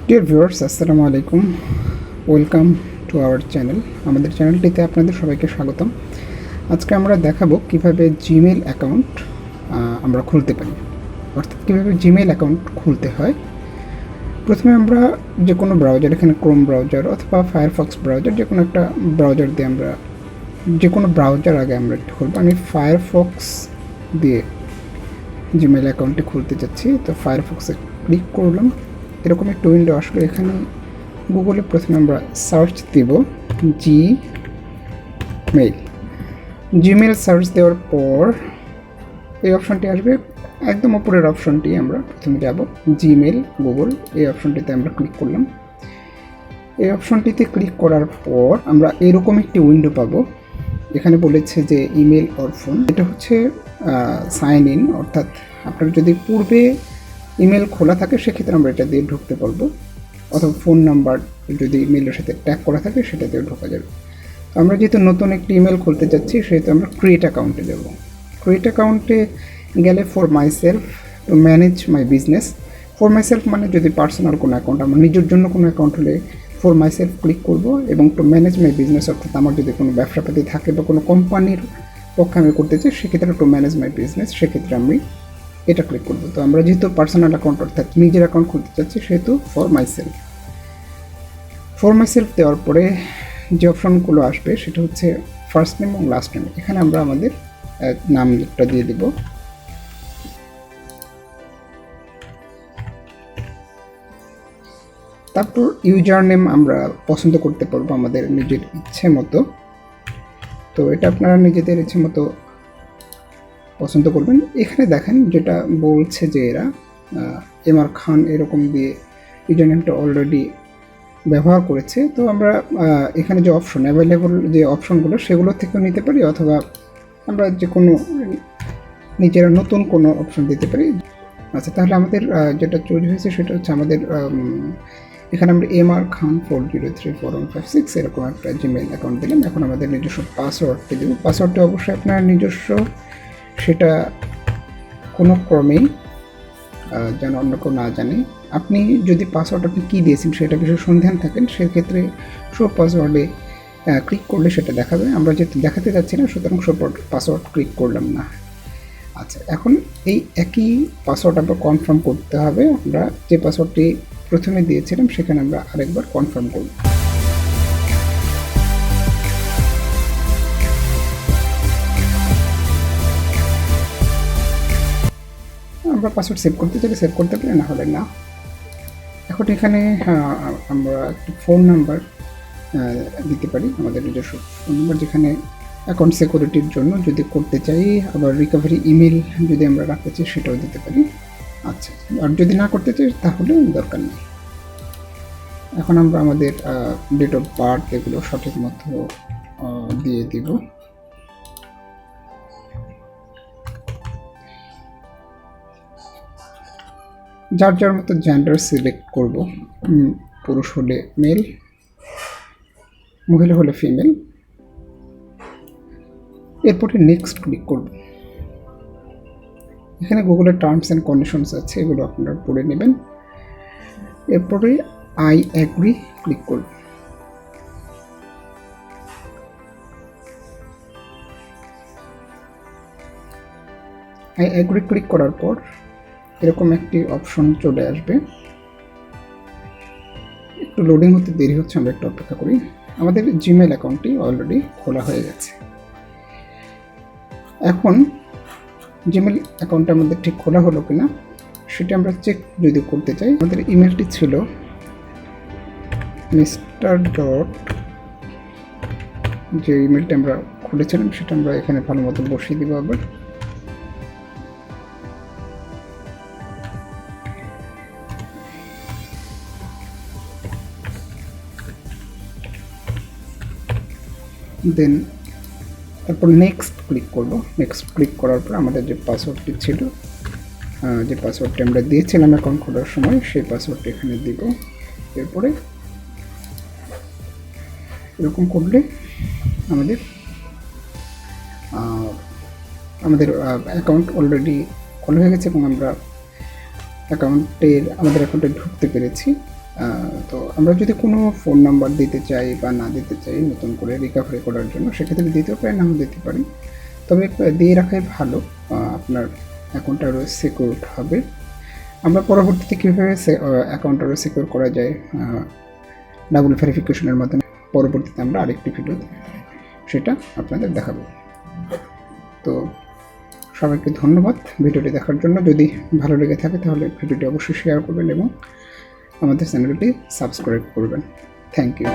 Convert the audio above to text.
Dear viewers, আসসালামু আলাইকুম। Welcome to our channel. আমাদের চ্যানেলটিতে আপনাদের সবাইকে স্বাগতম। আজকে আমরা দেখাবো কিভাবে জিমেল অ্যাকাউন্ট আমরা খুলতে পারি, অর্থাৎ কীভাবে জিমেল অ্যাকাউন্ট খুলতে হয়। প্রথমে আমরা যে কোনো ব্রাউজার, এখানে ক্রোম ব্রাউজার অথবা ফায়ারফক্স ব্রাউজার, যে কোনো একটা ব্রাউজার দিয়ে আমরা যে কোনো ব্রাউজার আগে আমরা একটু খুলবো। আমি ফায়ারফক্স দিয়ে জিমেল অ্যাকাউন্টটি খুলতে চাচ্ছি, তো ফায়ারফক্সে ক্লিক করলাম। এরকম একটা উইন্ডো আসলে এখানে গুগলে প্রথমে আমরা সার্চ দেব জিমেল সার্চ দেওয়ার পর এই অপশনটি আসবে। একদম উপরের অপশনটি আমরা প্রথমে যাব, জিমেল গুগল, এই অপশনটিতে আমরা ক্লিক করলাম। এই অপশনটিতে ক্লিক করার পর আমরা এরকম একটি উইন্ডো পাবো। এখানে বলেছে যে ইমেল অর ফোন, এটা হচ্ছে সাইন ইন, অর্থাৎ আপনার যদি পূর্বে ইমেল খোলা থাকে সেক্ষেত্রে আমরা এটা দিয়ে ঢুকতে পারবো, অথবা ফোন নাম্বার যদি ইমেলের সাথে ট্যাগ করা থাকে সেটা দিয়ে ঢোকা যাবে। তো আমরা যেহেতু নতুন একটি ইমেল খুলতে যাচ্ছি সেহেতু আমরা ক্রিয়েট অ্যাকাউন্টে যাব। ক্রিয়েট অ্যাকাউন্টে গেলে for my self to manage my business, for my self মানে যদি পার্সোনাল কোনো অ্যাকাউন্ট, আমার নিজের জন্য কোনো অ্যাকাউন্ট হলে ফর মাই সেলফ ক্লিক করবো, এবং টু ম্যানেজ মাই বিজনেস অর্থাৎ আমার যদি কোনো ব্যবসাপাতি থাকে বা কোনো কোম্পানির পক্ষে আমি করতে চাই সেক্ষেত্রে টু ম্যানেজ মাই বিজনেস, সেক্ষেত্রে আমি এটা ক্লিক করবো। তো আমরা যেহেতু পার্সোনাল অ্যাকাউন্ট অর্থাৎ নিজের অ্যাকাউন্ট খুলতে চাচ্ছি সেহেতু ফর মাই সেলফ দেওয়ার পরে যে অপশনগুলো আসবে সেটা হচ্ছে ফার্স্ট নেম এবং লাস্ট নেম। এখানে আমরা আমাদের নামটা দিয়ে দিব। তারপর ইউজার নেম আমরা পছন্দ করতে পারবো আমাদের নিজের ইচ্ছে মতো। তো এটা আপনারা নিজেদের ইচ্ছে মতো পছন্দ করবেন। এখানে দেখেন যেটা বলছে যে এরা এমআর খান এরকম দিয়ে ইউজার নেমটা অলরেডি ব্যবহার করেছে। তো আমরা এখানে যে অপশন অ্যাভেলেবল যে অপশনগুলো সেগুলো থেকেও নিতে পারি, অথবা আমরা যে কোনো নিজেরা নতুন কোনো অপশন দিতে পারি। আচ্ছা, তাহলে আমাদের যেটা চুরি হয়েছে সেটা হচ্ছে আমাদের এখানে আমরা এমআর খান 40341556 এরকম একটা জিমেল অ্যাকাউন্ট দিলাম। এখন আমাদের নিজস্ব পাসওয়ার্ডটি দেবো। পাসওয়ার্ডটি অবশ্যই আপনার নিজস্ব, সেটা কোনো ক্রমেই যেন অন্য কেউ না জানে। আপনি যদি পাসওয়ার্ড আপনি কী দিয়েছেন সেটা বিষয়ে সন্ধান থাকেন সেক্ষেত্রে শো পাসওয়ার্ডে ক্লিক করলে সেটা দেখাবে। আমরা যেহেতু দেখাতে যাচ্ছি না সুতরাং শো পাসওয়ার্ড ক্লিক করলাম না। আচ্ছা, এখন এই একই পাসওয়ার্ড আমরা কনফার্ম করতে হবে। আমরা যে পাসওয়ার্ডটি প্রথমে দিয়েছিলাম সেখানে আমরা আরেকবার কনফার্ম করব। আমরা পাসওয়ার্ড সেভ করতে চাইলে সেভ করতে পারি, না হলে না। এখন এখানে আমরা একটি ফোন নাম্বার দিতে পারি, আমাদের নিজস্ব ফোন নাম্বার, যেখানে অ্যাকাউন্ট সিকিউরিটির জন্য যদি করতে চাই, আবার রিকভারি ইমেল যদি আমরা রাখতে চাই সেটাও দিতে পারি। আচ্ছা, আর যদি না করতে চাই তাহলে দরকার নেই। এখন আমরা আমাদের ডেট অফ বার্থ এগুলো সঠিক মতো দিয়ে দিব। যার যার মতো জেন্ডার সিলেক্ট করব, পুরুষ হলে মেল, মহিলা হলে ফিমেল। এরপরে নেক্সট ক্লিক করব। এখানে গুগলের টার্মস অ্যান্ড কন্ডিশনস আছে, এগুলো আপনারা পড়ে নেবেন। এরপরে আই অ্যাগ্রি ক্লিক করব। আই অ্যাগ্রি ক্লিক করার পর এরকম একটি অপশন চলে আসবে। একটু লোডিং হতে দেরি হচ্ছে, আমরা একটু অপেক্ষা করি। আমাদের জিমেল অ্যাকাউন্টটি অলরেডি খোলা হয়ে গেছে। এখন জিমেল অ্যাকাউন্টটা আমাদের ঠিক খোলা হলো কিনা সেটা আমরা চেক যদি করতে চাই, আমাদের ইমেলটি ছিল মিস্টার ডট, যে ইমেলটা আমরা খুলেছিলাম সেটা আমরা এখানে ভালো মতো বসিয়ে দিব। আবার দেন তারপর নেক্সট ক্লিক করব। নেক্সট ক্লিক করার পর আমাদের যে পাসওয়ার্ডটি ছিল, যে পাসওয়ার্ডটি আমরা দিয়েছিলাম অ্যাকাউন্ট খোলার সময়, সেই পাসওয়ার্ডটি এখানে দিব। এরপরে এরকম করলে আমাদের অ্যাকাউন্ট অলরেডি খোলা হয়ে গেছে এবং আমরা আমাদের অ্যাকাউন্টে ঢুকতে পেরেছি। তো আমরা যদি কোনো ফোন নাম্বার দিতে চাই বা না দিতে চাই নতুন করে রিকভারি করার জন্য, সেক্ষেত্রে দিতেও পারি, নাও দিতে পারি। তবে দিয়ে রাখাই ভালো, আপনার অ্যাকাউন্ট আরও সিকিউরড হবে। আমরা পরবর্তীতে কীভাবে অ্যাকাউন্ট আরও সিকিউর করা যায় ডাবল ভেরিফিকেশনের মাধ্যমে পরবর্তীতে আমরা আরেকটি ভিডিও সেটা আপনাদের দেখাবো। তো সবাইকে ধন্যবাদ ভিডিওটি দেখার জন্য। যদি ভালো লেগে থাকে তাহলে ভিডিওটি অবশ্যই শেয়ার করবেন এবং আমাদের চ্যানেলটি সাবস্ক্রাইব করবেন। Thank you.